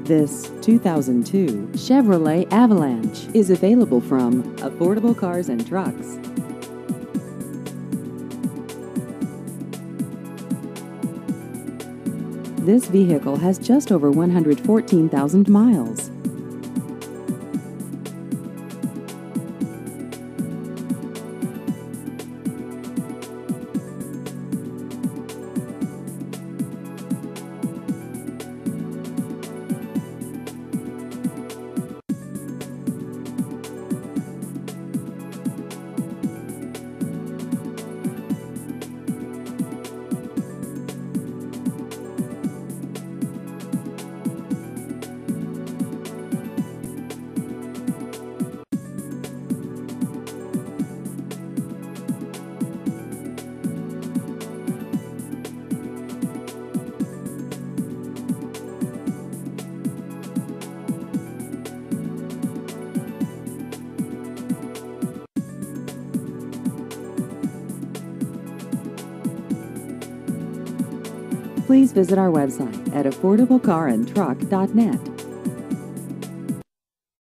This 2002 Chevrolet Avalanche is available from Affordable Cars and Trucks. This vehicle has just over 114,000 miles. Please visit our website at affordablecarandtruck.net.